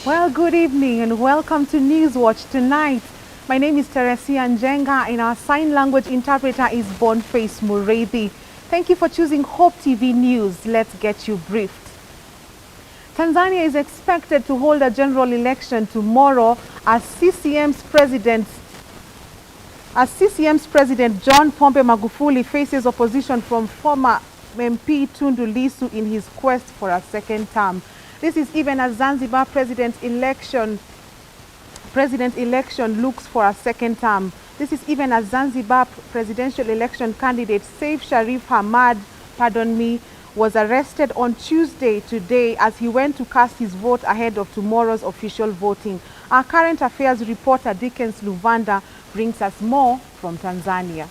Well, good evening and welcome to Newswatch tonight. My name is Teresia Njenga and our sign language interpreter is Boniface Mureithi. Thank you for choosing Hope TV News. Let's get you briefed. Tanzania is expected to hold a general election tomorrow as CCM's President John Pombe Magufuli faces opposition from former MP Tundu Lissu in his quest for a second term. This is even as Zanzibar president election looks for a second term. This is even as Zanzibar presidential election candidate Saif Sharif Hamad, was arrested on Tuesday today as he went to cast his vote ahead of tomorrow's official voting. Our current affairs reporter Dickens Luvanda brings us more from Tanzania.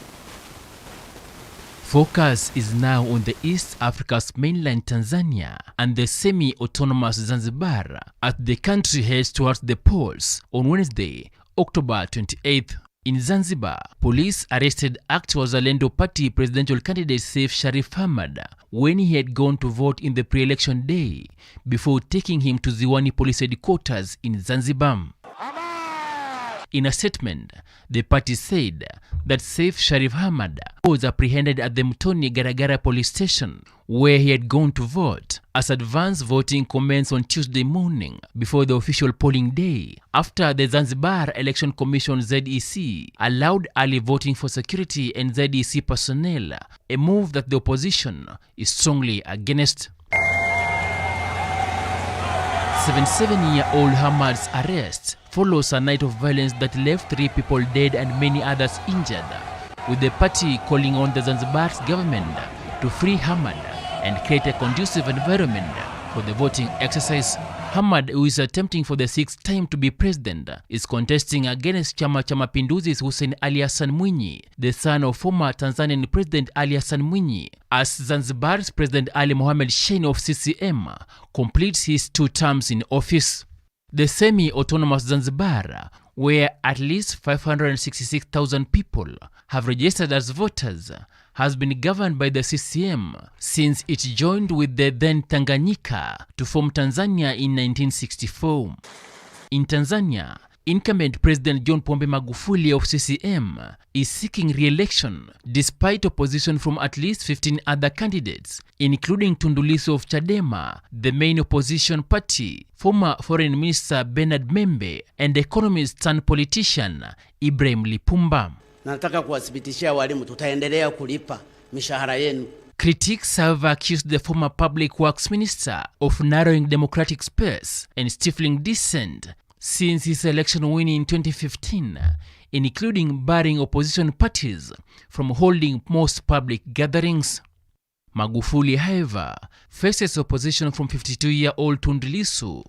Focus is now on the East Africa's mainland Tanzania and the semi-autonomous Zanzibar as the country heads towards the polls on Wednesday, October 28th. In Zanzibar, police arrested Active Wazalendo Party presidential candidate Saif Sharif Hamad when he had gone to vote in the pre-election day before taking him to Ziwani police headquarters in Zanzibar. In a statement, the party said that Saif Sharif Hamad was apprehended at the Mtoni Garagara police station where he had gone to vote as advance voting commenced on Tuesday morning before the official polling day after the Zanzibar Election Commission ZEC allowed early voting for security and ZEC personnel, a move that the opposition is strongly against. 77-year-old Hamad's arrest follows a night of violence that left 3 people dead and many others injured, with the party calling on the Zanzibar's government to free Hamad and create a conducive environment for the voting exercise. Hamad, who is attempting for the 6th time to be president, is contesting against Chama cha Mapinduzi's Hussein Ali Hassan Mwinyi, the son of former Tanzanian President Ali Hassan Mwinyi, as Zanzibar's President Ali Mohamed Shein of CCM completes his 2 terms in office. The semi-autonomous Zanzibar, where at least 566,000 people have registered as voters, has been governed by the CCM since it joined with the then Tanganyika to form Tanzania in 1964. In Tanzania, incumbent President John Pombe Magufuli of CCM is seeking re-election despite opposition from at least 15 other candidates, including Tundu Lissu of Chadema, the main opposition party, former Foreign Minister Bernard Membe, and economist and politician Ibrahim Lipumba. Nataka kuwathibitishia walimu tutaendelea kulipa mishahara yenu. Critics have accused the former public works minister of narrowing democratic space and stifling dissent since his election win in 2015, including barring opposition parties from holding most public gatherings. Magufuli, however, faces opposition from 52-year-old Tundu Lissu,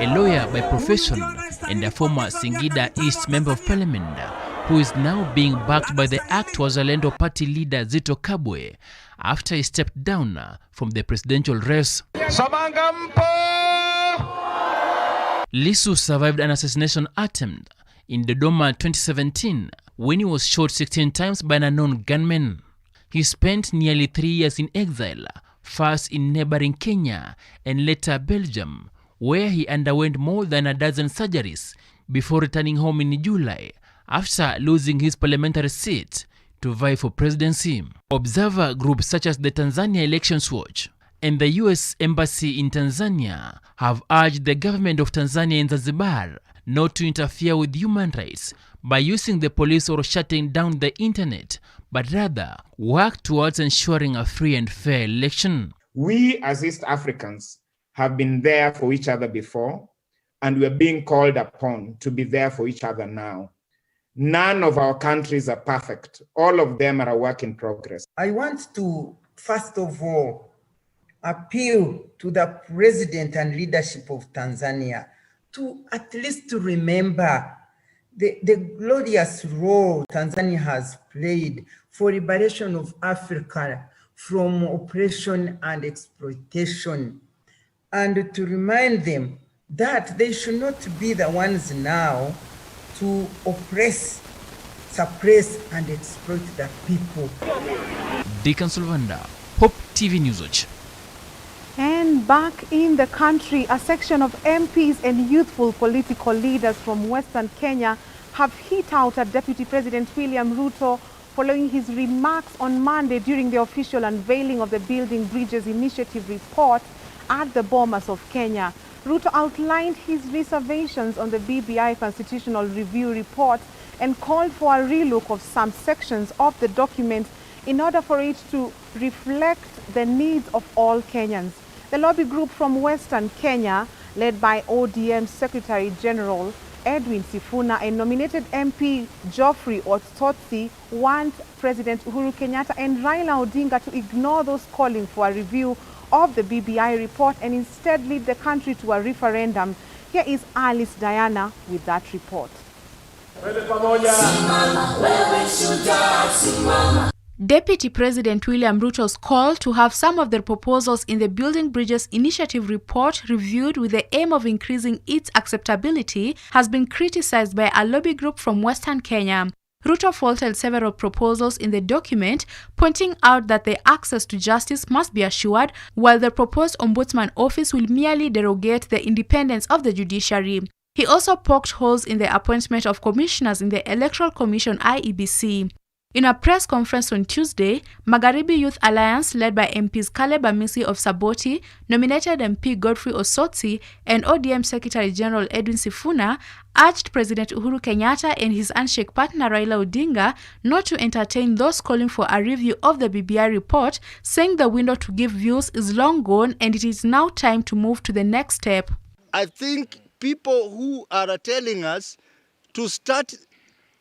a lawyer by profession and a former Singida East Member of Parliament, who is now being backed by the Active Wazalendo Party leader Zitto Kabwe after he stepped down from the presidential race. Lissu survived an assassination attempt in Dodoma 2017 when he was shot 16 times by an unknown gunman. He spent nearly 3 years in exile, first in neighboring Kenya and later Belgium, where he underwent more than a dozen surgeries before returning home in July after losing his parliamentary seat to vie for presidency. Observer groups such as the Tanzania Elections Watch and the U.S. Embassy in Tanzania have urged the government of Tanzania and Zanzibar not to interfere with human rights by using the police or shutting down the internet, but rather work towards ensuring a free and fair election. We as East Africans have been there for each other before, and we're being called upon to be there for each other now. None of our countries are perfect. All of them are a work in progress. I want to, first of all, appeal to the president and leadership of Tanzania to at least to remember the glorious role Tanzania has played for liberation of Africa from oppression and exploitation, and to remind them that they should not be the ones now to oppress, suppress, and exploit the people. Deacon Sulvanda, Hope TV Newswatch. Then back in the country, a section of MPs and youthful political leaders from Western Kenya have hit out at Deputy President William Ruto following his remarks on Monday during the official unveiling of the Building Bridges Initiative report at the Bomas of Kenya. Ruto outlined his reservations on the BBI Constitutional Review report and called for a relook of some sections of the document in order for it to reflect the needs of all Kenyans. The lobby group from Western Kenya, led by ODM Secretary General Edwin Sifuna and nominated MP Geoffrey Otsotsi, want President Uhuru Kenyatta and Raila Odinga to ignore those calling for a review of the BBI report and instead lead the country to a referendum. Here is Alice Diana with that report. Deputy President William Ruto's call to have some of the proposals in the Building Bridges Initiative report reviewed with the aim of increasing its acceptability has been criticized by a lobby group from Western Kenya. Ruto faulted several proposals in the document, pointing out that the access to justice must be assured, while the proposed Ombudsman office will merely derogate the independence of the judiciary. He also poked holes in the appointment of commissioners in the Electoral Commission IEBC. In a press conference on Tuesday, Magharibi Youth Alliance, led by MPs Caleb Amisi of Saboti, nominated MP Godfrey Osotsi, and ODM Secretary General Edwin Sifuna, urged President Uhuru Kenyatta and his handshake partner Raila Odinga not to entertain those calling for a review of the BBI report, saying the window to give views is long gone and it is now time to move to the next step. I think people who are telling us to start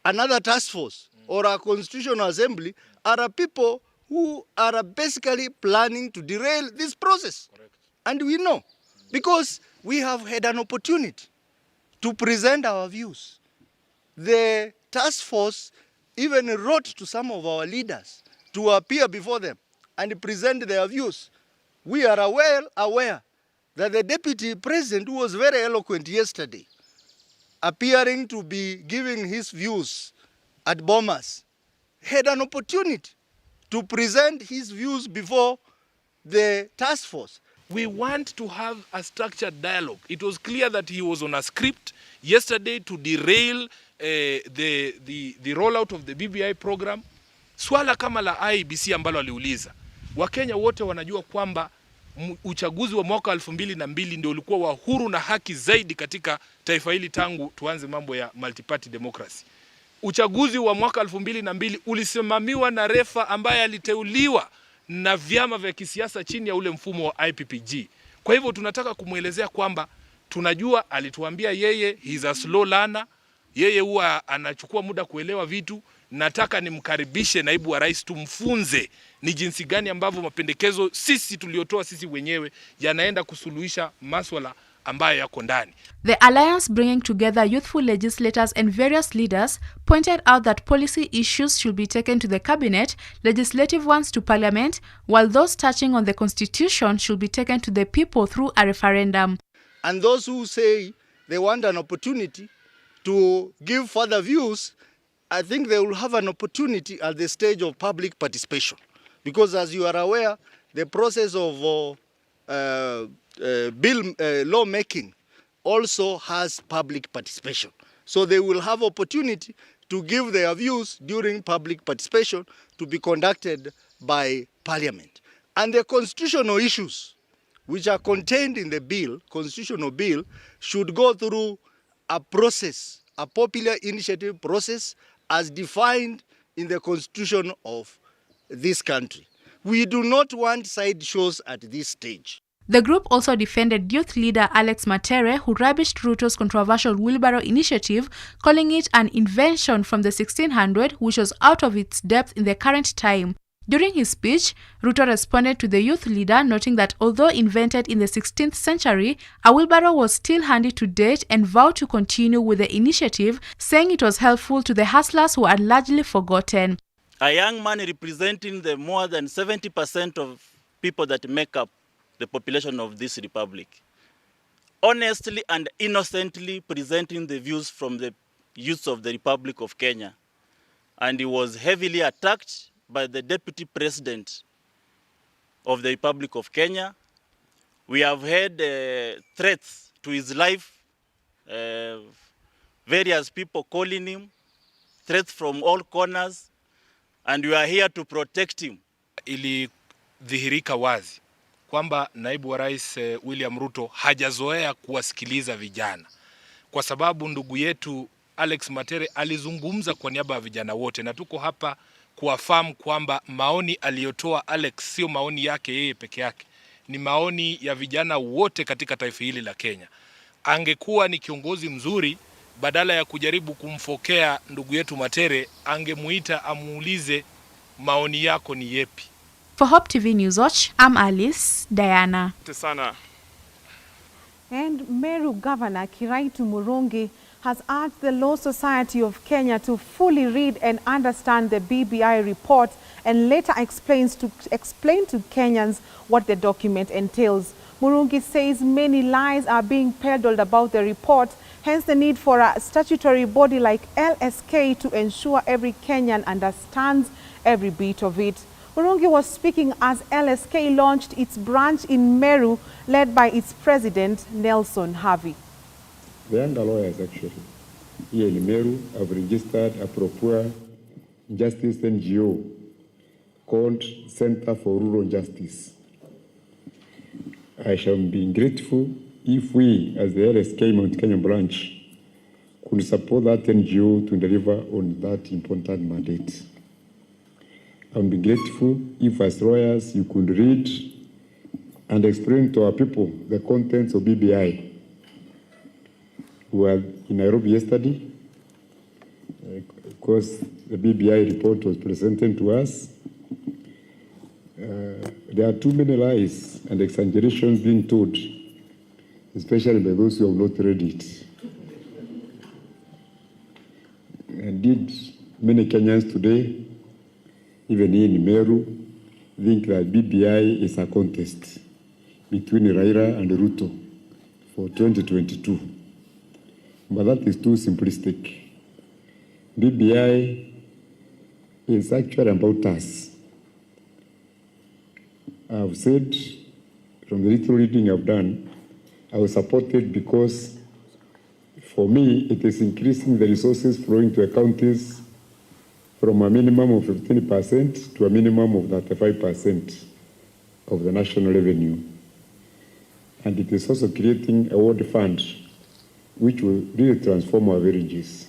another task force or a constitutional assembly are people who are basically planning to derail this process. Correct. And we know, because we have had an opportunity to present our views. The task force even wrote to some of our leaders to appear before them and present their views. We are well aware that the deputy president, who was very eloquent yesterday, appearing to be giving his views at Bomas, had an opportunity to present his views before the task force. We want to have a structured dialogue. It was clear that he was on a script yesterday to derail the rollout of the BBI program. Swala kama la IEBC ambalo aliuliza, Wakenya wote wanajua kwamba uchaguzi wa mwaka 2002 ndio ulikuwa wa huru na haki zaidi katika taifa hili tangu tuanze mambo ya multi-party democracy. Uchaguzi wa mwaka 2002 ulisimamiwa na refa ambaye aliteuliwa na vyama vya kisiasa chini ya ule mfumo wa IPPG. Kwa hivyo tunataka kumuelezea kwamba tunajua, alituambia yeye he's a slow learner, yeye huwa anachukua muda kuelewa vitu. Nataka nimkaribishe naibu wa rais, tumfunze ni jinsi gani ambavyo mapendekezo sisi tuliotoa sisi wenyewe yanaenda kusuluhisha maswala ambayo yako ndani. The alliance, bringing together youthful legislators and various leaders, pointed out that policy issues should be taken to the cabinet, legislative ones to parliament, while those touching on the constitution should be taken to the people through a referendum. And those who say they want an opportunity to give further views, I think they will have an opportunity at the stage of public participation. Because as you are aware, the process of lawmaking also has public participation. So they will have opportunity to give their views during public participation to be conducted by Parliament. And the constitutional issues which are contained in the bill, constitutional bill, should go through a process, a popular initiative process as defined in the constitution of this country. We do not want side shows at this stage. The group also defended youth leader Alex Matere, who rubbished Ruto's controversial wheelbarrow initiative, calling it an invention from the 1600s, which was out of its depth in the current time. During his speech, Ruto responded to the youth leader, noting that although invented in the 16th century, a wheelbarrow was still handy to date, and vowed to continue with the initiative, saying it was helpful to the hustlers who are largely forgotten. A young man representing the more than 70% of people that make up the population of this republic, honestly and innocently presenting the views from the youth of the Republic of Kenya. And he was heavily attacked by the Deputy President of the Republic of Kenya, We have had threats to his life, various people calling him, threats from all corners, and we are here to protect him. Ilidhihirika wazi kwamba naibu wa rais William Ruto hajazoea kuwasikiliza vijana, kwa sababu ndugu yetu Alex Matere alizungumza kwa niaba ya vijana wote, na tuko hapa kuwafahamu kwamba maoni aliyotoa Alex sio maoni yake yeye peke yake, ni maoni ya vijana wote katika taifa hili la Kenya. Angekuwa ni kiongozi mzuri, badala ya kujaribu kumfokea ndugu yetu Matere, angemuita amuulize maoni yako ni yepi. For Hope TV News Watch, I'm Alice Diana. And Meru Governor Kiraitu Murungi has asked the Law Society of Kenya to fully read and understand the BBI report and later explain to Kenyans what the document entails. Murungi says many lies are being peddled about the report, hence the need for a statutory body like LSK to ensure every Kenyan understands every bit of it. Murungi was speaking as LSK launched its branch in Meru, led by its president, Nelson Havi. The younger lawyers actually here in Meru have registered a pro-poor justice NGO called Center for Rural Justice. I shall be grateful if we, as the LSK Mount Kenya branch, could support that NGO to deliver on that important mandate. I would be grateful if, as lawyers, you could read and explain to our people the contents of BBI. We were in Nairobi yesterday, because the BBI report was presented to us. There are too many lies and exaggerations being told, especially by those who have not read it. Indeed, many Kenyans today, even in Meru, think that BBI is a contest between Raila and Ruto for 2022. But that is too simplistic. BBI is actually about us. I've said, from the little reading I've done, I will support it because, for me, it is increasing the resources flowing to the counties from a minimum of 15% to a minimum of 35% of the national revenue. And it is also creating a world fund which will really transform our villages.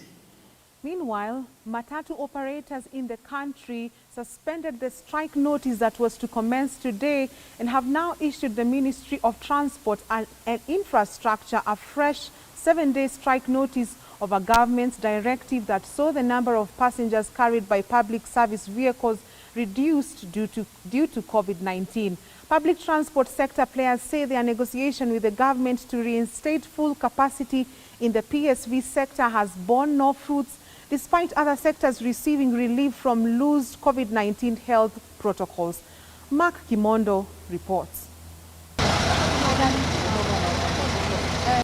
Meanwhile, matatu operators in the country suspended the strike notice that was to commence today and have now issued the Ministry of Transport and Infrastructure a fresh 7-day strike notice of a government's directive that saw the number of passengers carried by public service vehicles reduced due to COVID-19. Public transport sector players say their negotiation with the government to reinstate full capacity in the PSV sector has borne no fruits, despite other sectors receiving relief from loose COVID-19 health protocols. Mark Kimondo reports.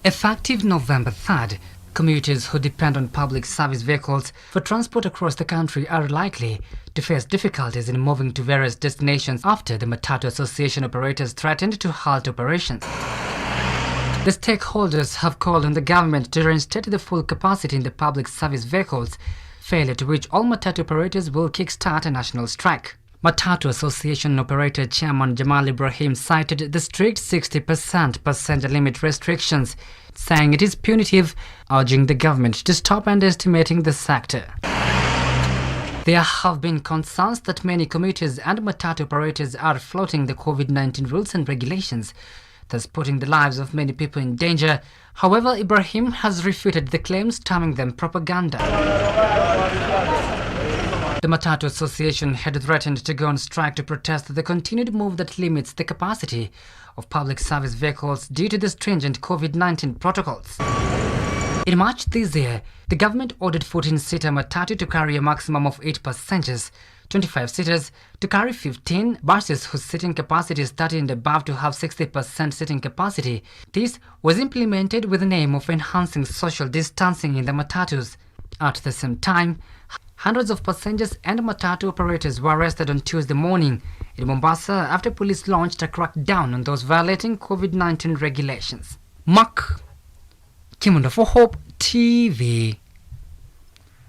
Effective November 3rd, commuters who depend on public service vehicles for transport across the country are likely to face difficulties in moving to various destinations after the Matatu Association operators threatened to halt operations. The stakeholders have called on the government to reinstate the full capacity in the public service vehicles, failure to which all Matatu operators will kickstart a national strike. Matatu Association Operator Chairman Jamal Ibrahim cited the strict 60% passenger limit restrictions, saying it is punitive, urging the government to stop underestimating the sector. There have been concerns that many commuters and Matatu operators are flouting the COVID-19 rules and regulations, thus putting the lives of many people in danger. However, Ibrahim has refuted the claims, terming them propaganda. The Matatu Association had threatened to go on strike to protest the continued move that limits the capacity of public service vehicles due to the stringent COVID-19 protocols. In March this year, the government ordered 14-seater Matatu to carry a maximum of 8 passengers, 25-seaters to carry 15, buses whose seating capacity is 30 and above to have 60% seating capacity. This was implemented with the aim of enhancing social distancing in the Matatus. At the same time, hundreds of passengers and Matatu operators were arrested on Tuesday morning in Mombasa after police launched a crackdown on those violating COVID-19 regulations. Mark Kimundo for Hope TV,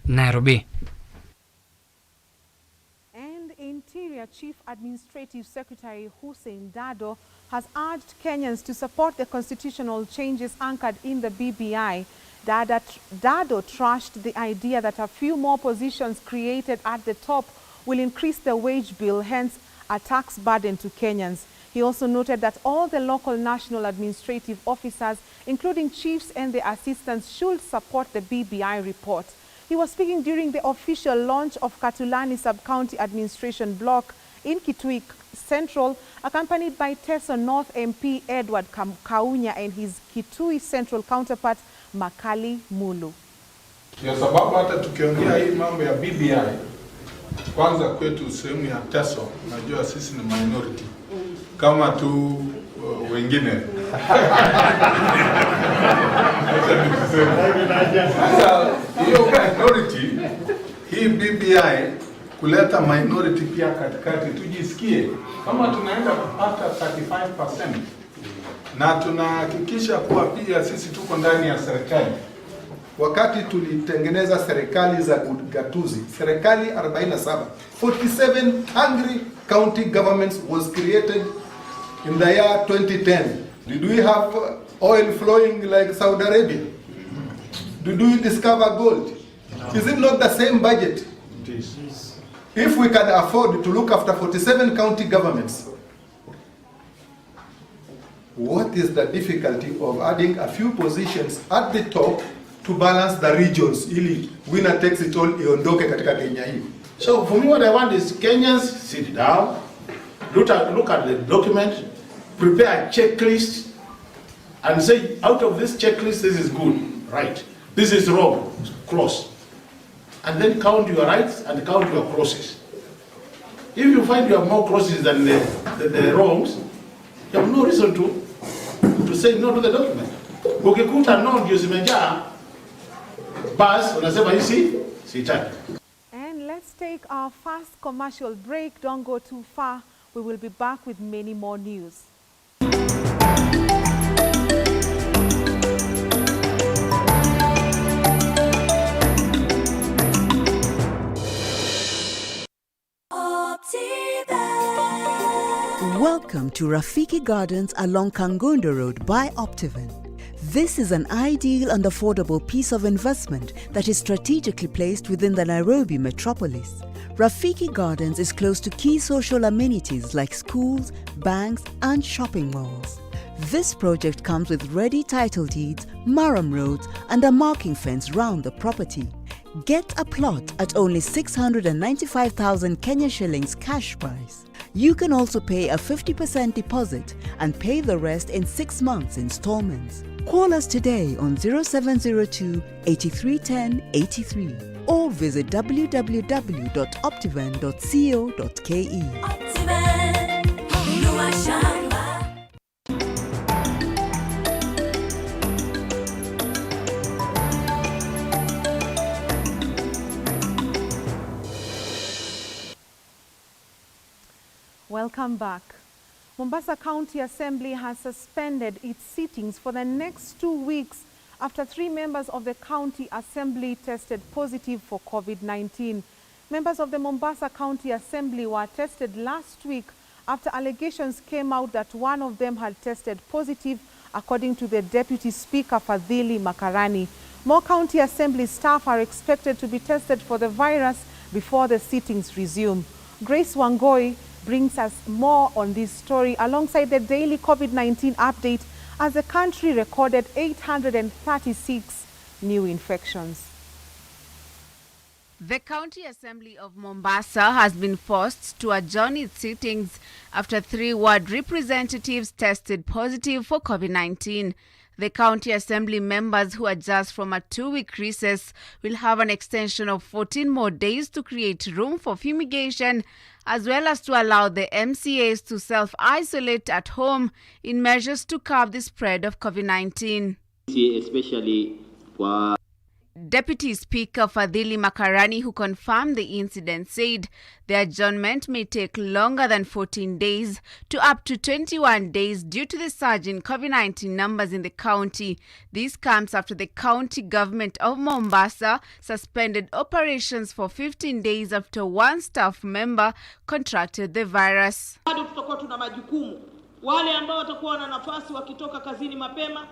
Nairobi. And Interior Chief Administrative Secretary Hussein Dado has urged Kenyans to support the constitutional changes anchored in the BBI. Dado trashed the idea that a few more positions created at the top will increase the wage bill, hence a tax burden to Kenyans. He also noted that all the local national administrative officers, including chiefs and their assistants, should support the BBI report. He was speaking during the official launch of Katulani Sub-County Administration Block in Kitui Central, accompanied by Teso North MP Edward Kaunya and his Kitui Central counterpart Makali Mulu. Ndio sababu hata tukiongea hii mambo ya BBI, kwanza kwetu sehemu ya Teso, najua sisi ni minority kama tu wengine. Sasa hiyo minority, hii BBI kuleta minority pia katikati, tujisikie kama tunaenda kupata 35%, na tunahakikisha kuwa pia sisi tuko ndani ya serikali. Wakati tulitengeneza serikali za gatuzi, serikali 47 hungry county governments was created in the year 2010. Did we have oil flowing like Saudi Arabia? Did we discover gold? Is it not the same budget? If we can afford to look after 47 county governments, what is the difficulty of adding a few positions at the top to balance the regions? Ili winner takes it all iondoke katika Kenya hii. So for me, what I want is Kenyans sit down, look at the document, prepare a checklist, and say, out of this checklist, this is good, right? This is wrong, cross. And then count your rights and count your crosses. If you find you have more crosses than the wrongs, you have no reason to say no to the document. Ukikuta no ndio zimejaa, bas unasema hisi sitaki. And let's take our first commercial break. Don't go too far. We will be back with many more news. Welcome to Rafiki Gardens along Kangondo Road by Optiven. This is an ideal and affordable piece of investment that is strategically placed within the Nairobi metropolis. Rafiki Gardens is close to key social amenities like schools, banks, and shopping malls. This project comes with ready title deeds, Maram roads, and a marking fence round the property. Get a plot at only 695,000 Kenya shillings cash price. You can also pay a 50% deposit and pay the rest in 6 months installments. Call us today on 0702 8310 83 or visit www.optiven.co.ke. Welcome back. Mombasa County Assembly has suspended its sittings for the next 2 weeks after 3 members of the County Assembly tested positive for COVID-19. Members of the Mombasa County Assembly were tested last week after allegations came out that one of them had tested positive, according to the Deputy Speaker Fadhili Makarani. More County Assembly staff are expected to be tested for the virus before the sittings resume. Grace Wangoi brings us more on this story alongside the daily COVID-19 update as the country recorded 836 new infections. The County Assembly of Mombasa has been forced to adjourn its sittings after 3 ward representatives tested positive for COVID-19. The County Assembly members who adjust from a 2-week recess will have an extension of 14 more days to create room for fumigation, as well as to allow the MCAs to self-isolate at home in measures to curb the spread of COVID-19. Especially for Deputy Speaker Fadhili Makarani, who confirmed the incident, said the adjournment may take longer than 14 days to up to 21 days due to the surge in COVID-19 numbers in the county. This comes after the county government of Mombasa suspended operations for 15 days after one staff member contracted the virus. Bado tutakuwa tuna majukumu. Wale ambao watakuwa na nafasi wakitoka kazini mapema.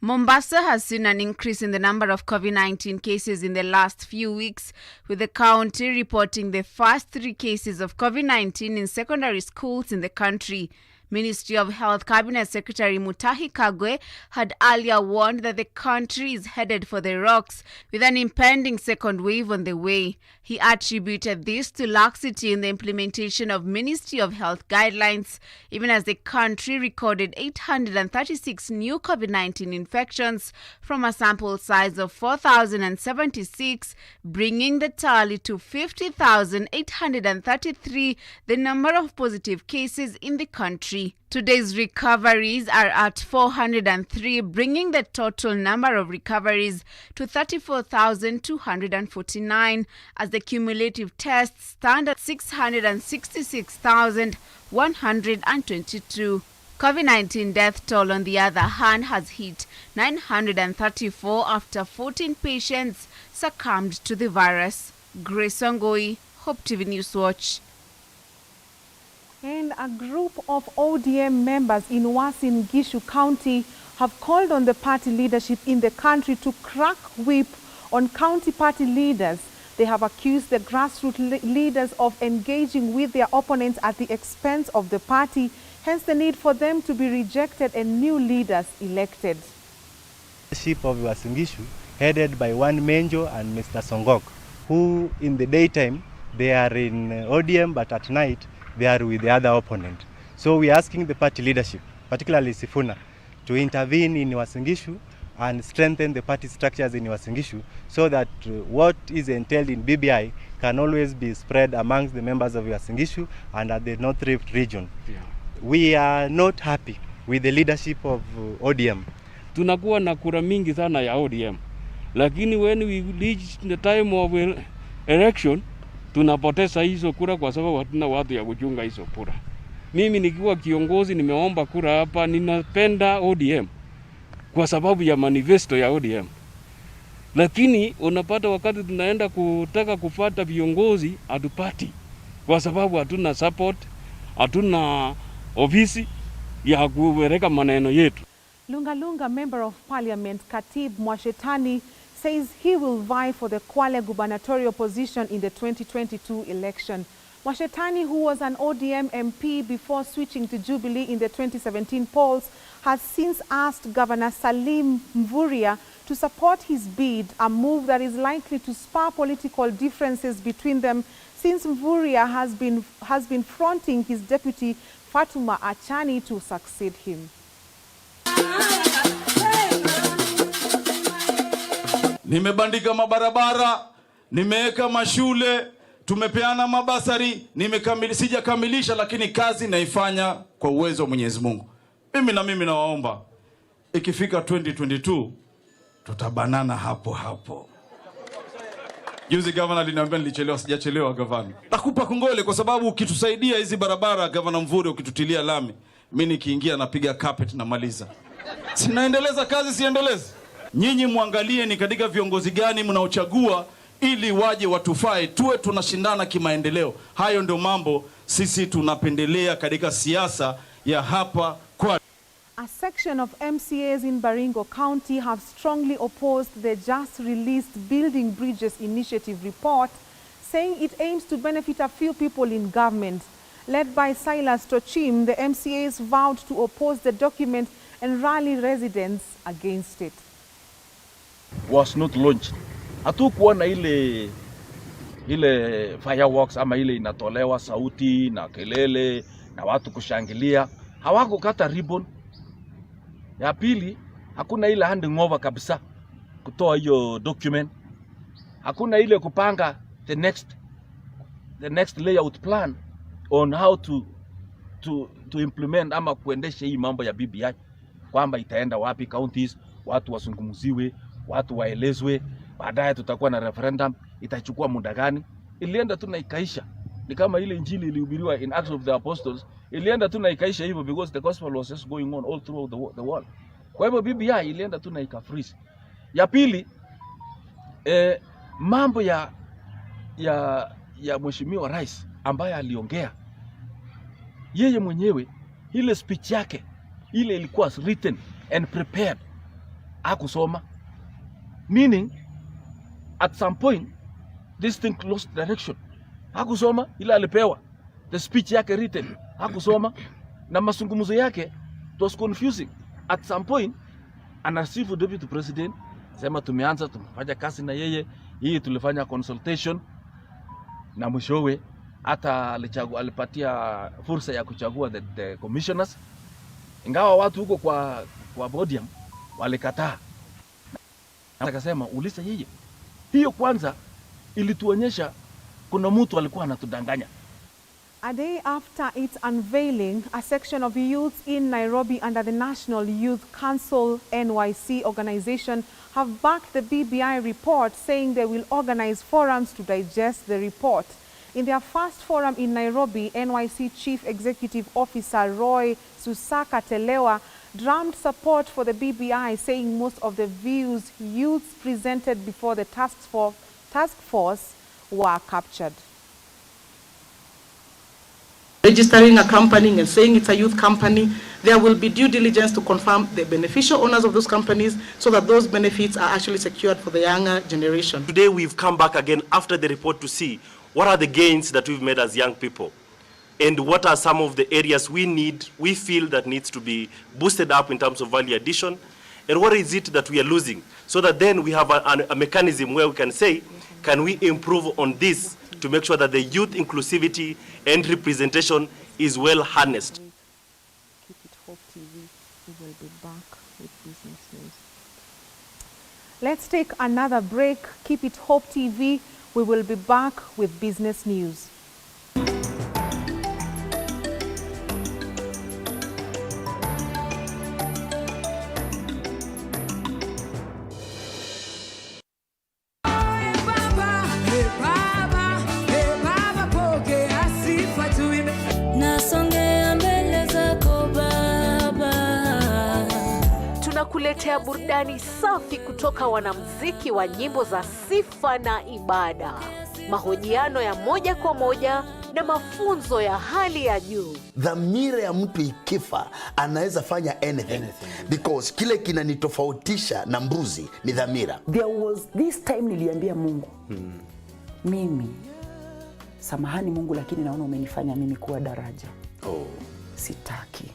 Mombasa has seen an increase in the number of COVID-19 cases in the last few weeks, with the county reporting the first 3 cases of COVID-19 in secondary schools in the country. Ministry of Health Cabinet Secretary Mutahi Kagwe had earlier warned that the country is headed for the rocks with an impending second wave on the way. He attributed this to laxity in the implementation of Ministry of Health guidelines, even as the country recorded 836 new COVID-19 infections from a sample size of 4,076, bringing the tally to 50,833, the number of positive cases in the country. Today's recoveries are at 403, bringing the total number of recoveries to 34,249, as the cumulative tests stand at 666,122. COVID-19 death toll, on the other hand, has hit 934 after 14 patients succumbed to the virus. Grace Ongoi, Hope TV News Watch. And a group of ODM members in Uasin Gishu County have called on the party leadership in the country to crack whip on county party leaders. They have accused the grassroots leaders of engaging with their opponents at the expense of the party, hence the need for them to be rejected and new leaders elected. The leadership of Uasin Gishu, headed by one Menjo and Mr. Songok, who in the daytime they are in ODM, but at night they are with the other opponent. So we are asking the party leadership, particularly Sifuna, to intervene in Uasin Gishu and strengthen the party structures in Uasin Gishu so that what is entailed in BBI can always be spread amongst the members of Uasin Gishu and at the North Rift region. Yeah. We are not happy with the leadership of ODM. Tunakuwa na kura mingi sana ya ODM, lakini when we reach the time of election tunapoteza hizo kura kwa sababu hatuna watu ya kuchunga hizo kura. Mimi nikiwa kiongozi nimeomba kura hapa, ninapenda ODM kwa sababu ya manifesto ya ODM. Lakini unapata wakati tunaenda kutaka kufuata viongozi hatupati kwa sababu hatuna support, hatuna ofisi ya kuweka maneno yetu. Lunga Member of Parliament Katib Mwashetani says he will vie for the Kwale gubernatorial position in the 2022 election. Mwashetani, who was an ODM MP before switching to Jubilee in the 2017 polls, has since asked Governor Salim Mvurya to support his bid, a move that is likely to spur political differences between them, since Mvurya has been fronting his deputy Fatuma Achani to succeed him. Nimebandika mabarabara, nimeweka mashule, tumepeana mabasari, sijakamilisha, lakini kazi naifanya kwa uwezo wa Mwenyezi Mungu. Mimi nawaomba, ikifika 2022 tutabanana hapo hapo. Juzi gavana aliniambia nilichelewa, sijachelewa gavana. Nakupa kongole kwa sababu ukitusaidia hizi barabara, gavana Mvuri, ukitutilia lami, mimi nikiingia napiga carpet na maliza. Sinaendeleza kazi, siendeleze. Nyinyi muangalie ni katika viongozi gani mnaochagua ili waje watufae, tuwe tunashindana kimaendeleo. Hayo ndio mambo sisi tunapendelea katika siasa ya hapa kwa. A section of MCAs in Baringo County have strongly opposed the just released Building Bridges Initiative report, saying it aims to benefit a few people in government. Led by Silas Tochim, the MCAs vowed to oppose the document and rally residents against it. Was not launched. Hatukuona ile fireworks ama ile inatolewa sauti na kelele na watu kushangilia. Hawakukata ribbon. Ya pili, hakuna ile handing over kabisa kutoa hiyo document. Hakuna ile kupanga the next layout plan on how to implement ama kuendesha hii mambo ya BBI, kwamba itaenda wapi counties, watu wasungumuziwe, watu waelezwe, baadaye tutakuwa na referendum, itachukua muda gani? Ilienda tu na ikaisha. Ni kama ile injili ilihubiriwa in Acts of the Apostles, ilienda tu na ikaisha hivyo because the gospel was just going on all throughout the world. Kwa hivyo BBI ilienda tu na ikafreeze. Ya pili, mambo ya mheshimiwa rais ambaye aliongea yeye mwenyewe, ile speech yake ile ilikuwa written and prepared, hakusoma, meaning at some point this thing lost direction. Hakusoma, ila alipewa the speech yake written, hakusoma, na mazungumzo yake it was confusing. At some point anasifu deputy president, sema tumefanya kazi na yeye, hii tulifanya consultation, na mwishowe hata alipatia fursa ya kuchagua the commissioners, ingawa watu huko kwa podium walikataa. Akasema uliza yeye. Hiyo kwanza ilituonyesha kuna mtu alikuwa anatudanganya. A day after its unveiling, a section of youth in Nairobi under the National Youth Council NYC organization have backed the BBI report, saying they will organize forums to digest the report. In their first forum in Nairobi, NYC Chief Executive Officer Roy Susaka Telewa drummed support for the BBI, saying most of the views youths presented before the task force were captured. Registering a company and saying it's a youth company, there will be due diligence to confirm the beneficial owners of those companies so that those benefits are actually secured for the younger generation. Today we've come back again after the report to see what are the gains that we've made as young people and what are some of the areas we feel that needs to be boosted up in terms of value addition, and what is it that we are losing, so that then we have a mechanism where we can say, can we improve on this to make sure that the youth inclusivity and representation is well harnessed. Keep it Hope TV. We will be back with business news. Let's take another break. Keep it Hope TV. We will be back with business news. Tunakuletea burudani safi kutoka wanamuziki wa nyimbo za sifa na ibada, mahojiano ya moja kwa moja na mafunzo ya hali ya juu. Dhamira ya mtu ikifa anaweza fanya anything. Because kile kinanitofautisha na mbuzi ni dhamira. There was this time niliambia Mungu, mimi samahani Mungu, lakini naona umenifanya mimi kuwa daraja. Sitaki.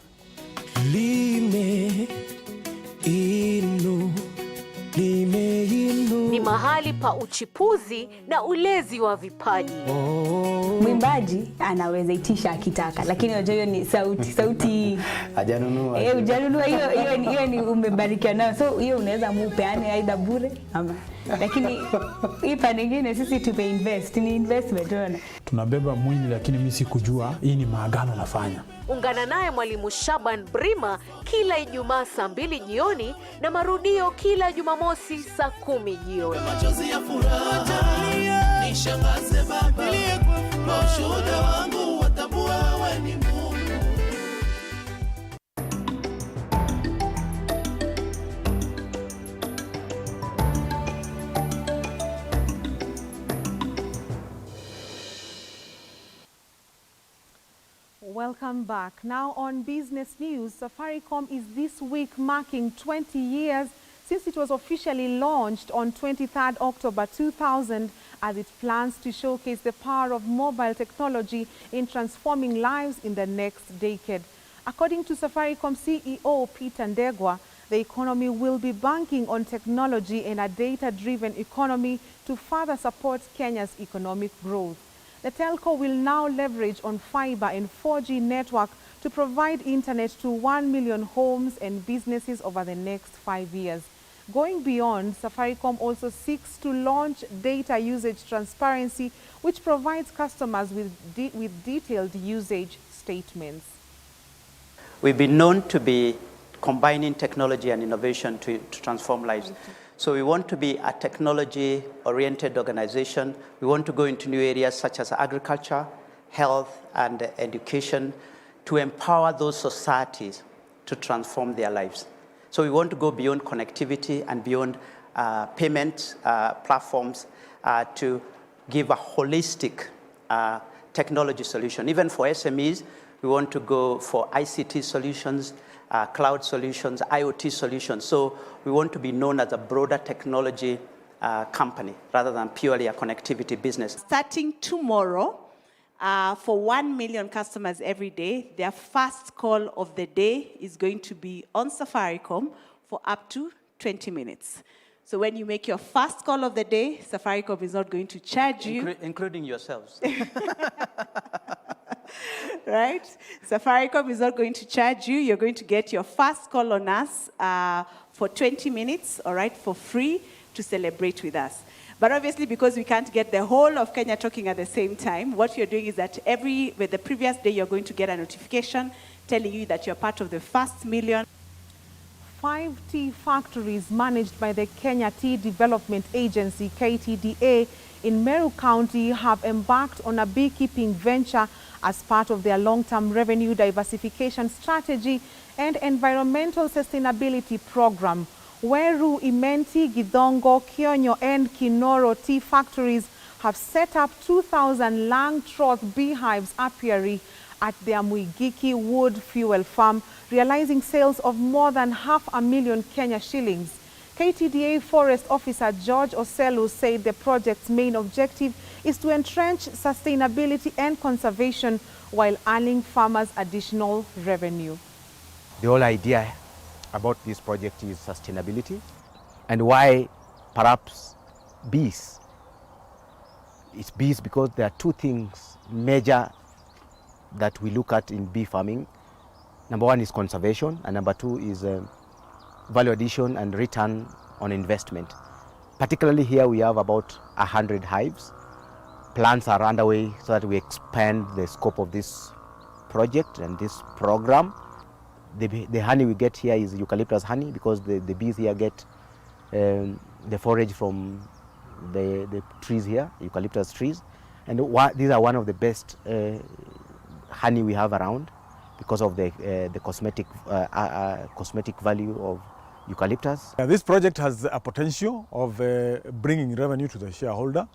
Ni mahali pa uchipuzi na ulezi wa vipaji. Mwimbaji anaweza itisha akitaka, lakini unajua hiyo ni sauti hajanunua. Hujanunua, hiyo ni umebarikiwa nayo. So hiyo unaweza mupeane aidha bure ama, lakini hii pande nyingine sisi tupe invest, ni investment tuna. Tunabeba mwili, lakini mimi sikujua hii ni maagano nafanya. Ungana naye Mwalimu Shaban Brima kila Ijumaa saa 2 jioni na marudio kila Jumamosi saa 10 jioni. Machozi ya furaha nishangaze baba, mashuhuda wangu watambua wewe ni Mungu. Welcome back. Now on business news, Safaricom is this week marking 20 years since it was officially launched on 23rd October 2000 as it plans to showcase the power of mobile technology in transforming lives in the next decade. According to Safaricom CEO Peter Ndege, the economy will be banking on technology and a data-driven economy to further support Kenya's economic growth. The telco will now leverage on fiber and 4G network to provide internet to 1 million homes and businesses over the next 5 years. Going beyond, Safaricom also seeks to launch data usage transparency, which provides customers with detailed usage statements. We've been known to be combining technology and innovation to transform lives. So we want to be a technology-oriented organization. We want to go into new areas such as agriculture, health, and education to empower those societies to transform their lives. So we want to go beyond connectivity and beyond payment platforms to give a holistic technology solution. Even for SMEs, we want to go for ICT solutions, cloud solutions, IoT solutions. So we want to be known as a broader technology company rather than purely a connectivity business. Starting tomorrow, for 1 million customers every day, their first call of the day is going to be on Safaricom for up to 20 minutes. So when you make your first call of the day, Safaricom is not going to charge you. Including yourselves. Right? Safaricom is not going to charge you. You're going to get your first call on us for 20 minutes, all right, for free to celebrate with us. But obviously, because we can't get the whole of Kenya talking at the same time, what you're doing is that with the previous day, you're going to get a notification telling you that you're part of the first million. 5 tea factories managed by the Kenya Tea Development Agency, KTDA, in Meru County have embarked on a beekeeping venture as part of their long-term revenue diversification strategy and environmental sustainability program. Weru, Imenti, Gidongo, Kionyo, and Kinoro tea factories have set up 2,000 Lang-Troth beehives apiary at their Muigiki wood fuel farm, realizing sales of more than 500,000 Kenya shillings. KTDA Forest Officer George Oselu said the project's main objective is to entrench sustainability and conservation while earning farmers additional revenue. The whole idea about this project is sustainability, and why perhaps bees. It's bees because there are two things major that we look at in bee farming. Number one is conservation, and number two is value addition and return on investment. Particularly here we have about 100 hives. Plans are underway so that we expand the scope of this project and this program. The honey we get here is eucalyptus honey because the bees here get the forage from the trees here, eucalyptus trees. And these are one of the best honey we have around because of the cosmetic value of eucalyptus. This project has a potential of bringing revenue to the shareholder.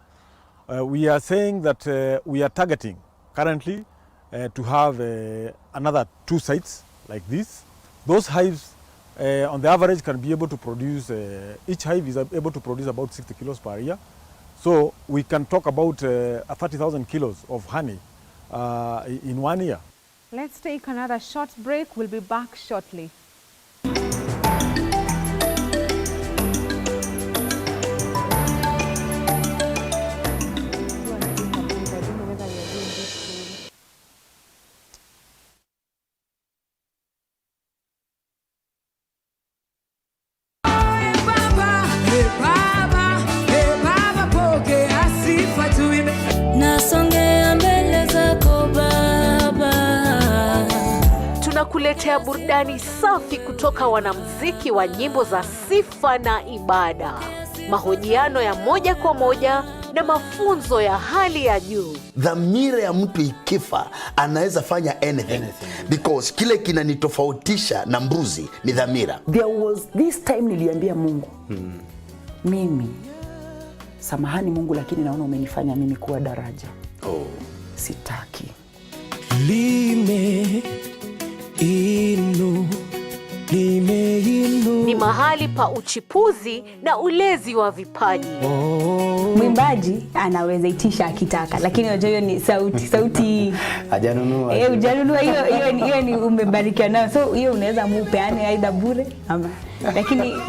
We are saying that we are targeting currently to have another 2 sites like this. Those hives on the average can be able to produce, each hive is able to produce about 60 kilos per year. So we can talk about 30,000 kilos of honey in 1 year. Let's take another short break. We'll be back shortly. Tunakuletea burudani safi kutoka wanamuziki wa nyimbo za sifa na ibada, mahojiano ya moja kwa moja na mafunzo ya hali ya juu. Dhamira ya mtu ikifa anaweza fanya anything. Because kile kinanitofautisha na mbuzi ni dhamira. There was this time niliambia Mungu, mimi samahani Mungu, lakini naona umenifanya mimi kuwa daraja. Sitaki. Ni mahali pa uchipuzi na ulezi wa vipaji. Mwimbaji anaweza itisha akitaka, lakini unajua hiyo ni sauti hajanunua. Hujanunua, hiyo ni umebarikiwa nayo. So hiyo unaweza mupeane aidha bure ama, lakini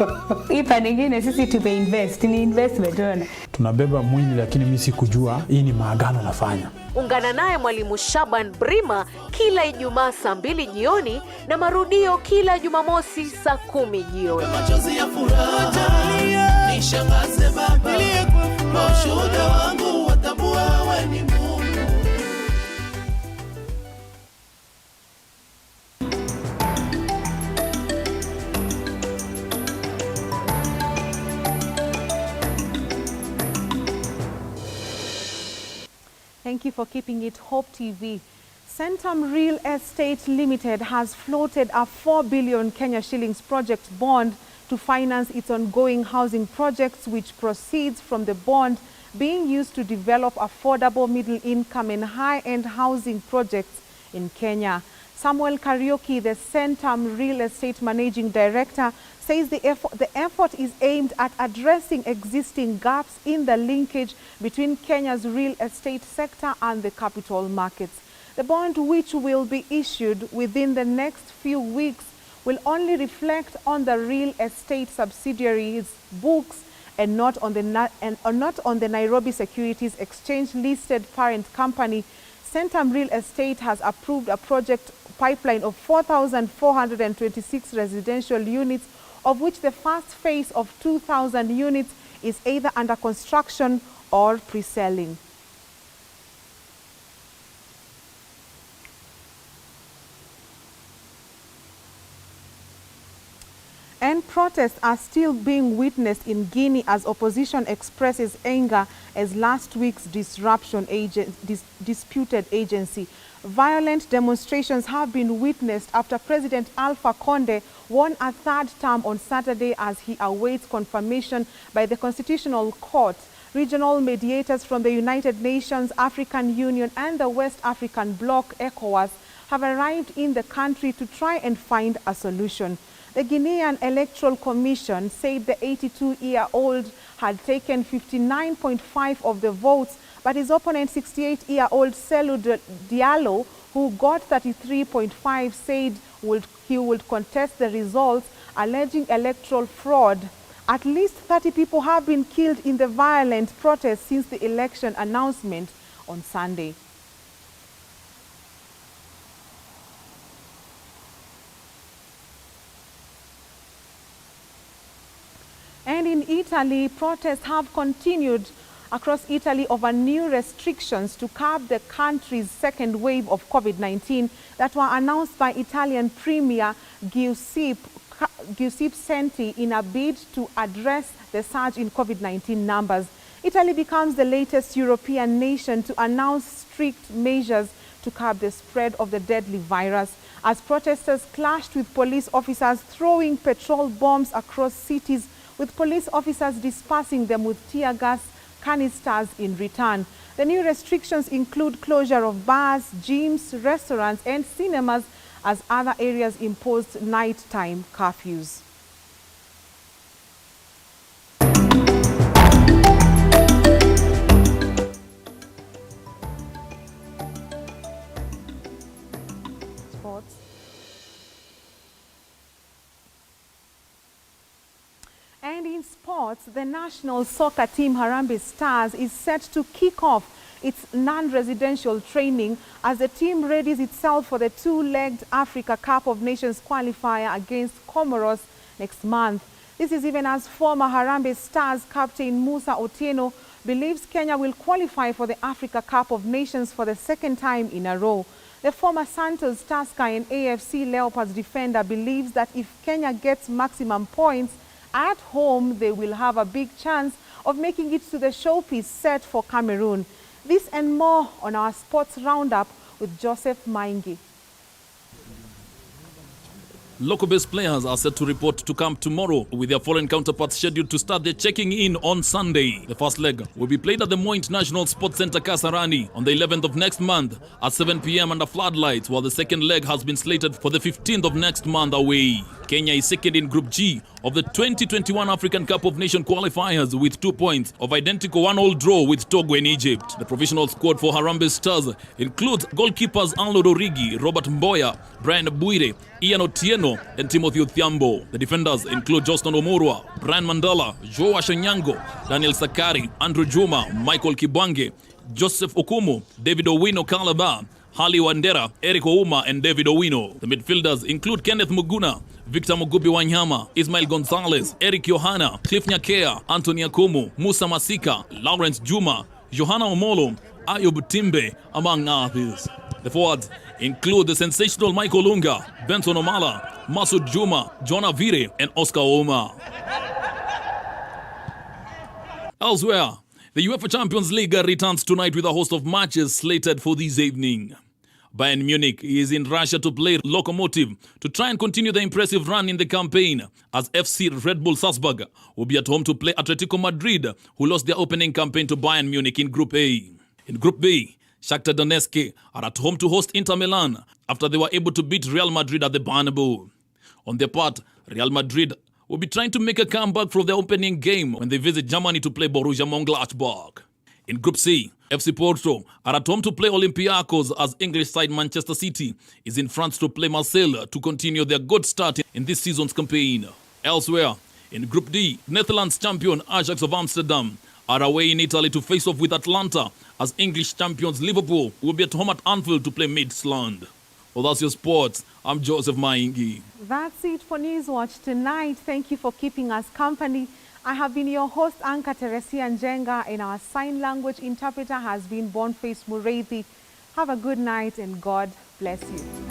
hii pande nyingine sisi tupe invest, ni investment ona. Tunabeba mwili, lakini mimi sikujua hii ni maagano nafanya. Ungana naye Mwalimu Shaban Brima kila Ijumaa saa 2 jioni na marudio kila Jumamosi saa 10 jioni. Machozi ya furaha nishangaze Baba, mashuhuda wangu watambua wewe ni Mungu. Thank you for keeping it Hope TV. Centum Real Estate Limited has floated a 4 billion Kenya shillings project bond to finance its ongoing housing projects, which proceeds from the bond being used to develop affordable middle-income and high-end housing projects in Kenya. Samuel Kariuki, the Centum Real Estate Managing Director, says the effort is aimed at addressing existing gaps in the linkage between Kenya's real estate sector and the capital markets. The bond, which will be issued within the next few weeks, will only reflect on the real estate subsidiaries' books and not on the Nairobi Securities Exchange listed parent company. Centum Real Estate has approved a project pipeline of 4,426 residential units, of which the first phase of 2,000 units is either under construction or pre-selling. And protests are still being witnessed in Guinea as opposition expresses anger as last week's disputed agency. Violent demonstrations have been witnessed after President Alpha Conde won a third term on Saturday as he awaits confirmation by the Constitutional Court. Regional mediators from the United Nations, African Union and the West African Bloc, ECOWAS, have arrived in the country to try and find a solution. The Guinean Electoral Commission said the 82-year-old had taken 59.5% of the votes, but his opponent, 68-year-old Selou Diallo, who got 33.5%, said he would contest the results, alleging electoral fraud. At least 30 people have been killed in the violent protests since the election announcement on Sunday. And in Italy, protests have continued across Italy over new restrictions to curb the country's second wave of COVID-19 that were announced by Italian Premier Giuseppe Conte in a bid to address the surge in COVID-19 numbers. Italy becomes the latest European nation to announce strict measures to curb the spread of the deadly virus, as protesters clashed with police officers throwing petrol bombs across cities, with police officers dispersing them with tear gas canisters in return. The new restrictions include closure of bars, gyms, restaurants and cinemas, as other areas imposed nighttime curfews. Sports. And in sports, the national soccer team Harambee Stars is set to kick off its non-residential training as the team readies itself for the two-legged Africa Cup of Nations qualifier against Comoros next month. This is even as former Harambee Stars captain Musa Otieno believes Kenya will qualify for the Africa Cup of Nations for the second time in a row. The former Santos, Tusker and AFC Leopards defender believes that if Kenya gets maximum points at home, they will have a big chance of making it to the showpiece set for Cameroon. This and more on our sports roundup with Joseph Maingi. Local-based players are set to report to camp tomorrow, with their foreign counterparts scheduled to start their checking in on Sunday. The first leg will be played at the Moi International Sports Centre Kasarani on the 11th of next month at 7 p.m. under floodlights, while the second leg has been slated for the 15th of next month away. Kenya is second in Group G of the 2021 African Cup of Nations qualifiers with 2 points of identical 1-1 draw with Togo and Egypt. The professional squad for Harambee Stars includes goalkeepers Arnold Origi, Robert Mboya, Brian Buire, Ian Otieno and Timothy Othiambo. The defenders include Joston Omorwa, Brian Mandala, Joe Ashanyango, Daniel Sakari, Andrew Juma, Michael Kibwange, Joseph Okumu, David Owino Kalaba, Hali Wandera, Eric Ouma and David Owino. The midfielders include Kenneth Muguna, Victor Mugubi Wanyama, Ismail Gonzalez, Eric Yohana, Cliff Nyakea, Anthony Akumu, Musa Masika, Lawrence Juma, Johanna Omolo, Ayub Timbe, among others. The forwards include the sensational Michael Lunga, Benson Omala, Masud Juma, John Avire and Oscar Oma. Elsewhere, The UEFA Champions League returns tonight with a host of matches slated for this evening. Bayern Munich is in Russia to play Lokomotiv to try and continue the impressive run in the campaign, as FC Red Bull Salzburg will be at home to play Atletico Madrid, who lost their opening campaign to Bayern Munich in Group A. In Group B, Shakhtar Donetsk are at home to host Inter Milan after they were able to beat Real Madrid at the Bernabeu. On their part, Real Madrid will be trying to make a comeback from their opening game when they visit Germany to play Borussia Mönchengladbach. In Group C, FC Porto are at home to play Olympiacos as English side Manchester City is in France to play Marseille to continue their good start in this season's campaign. Elsewhere, in Group D, Netherlands champion Ajax of Amsterdam are away in Italy to face off with Atlanta as English champions Liverpool will be at home at Anfield to play Midtjylland. Well, that's your sports. I'm Joseph Maingi. That's it for Newswatch tonight. Thank you for keeping us company. I have been your host, Anka Teresia Njenga, and our sign language interpreter has been Boniface Mureithi. Have a good night and God bless you.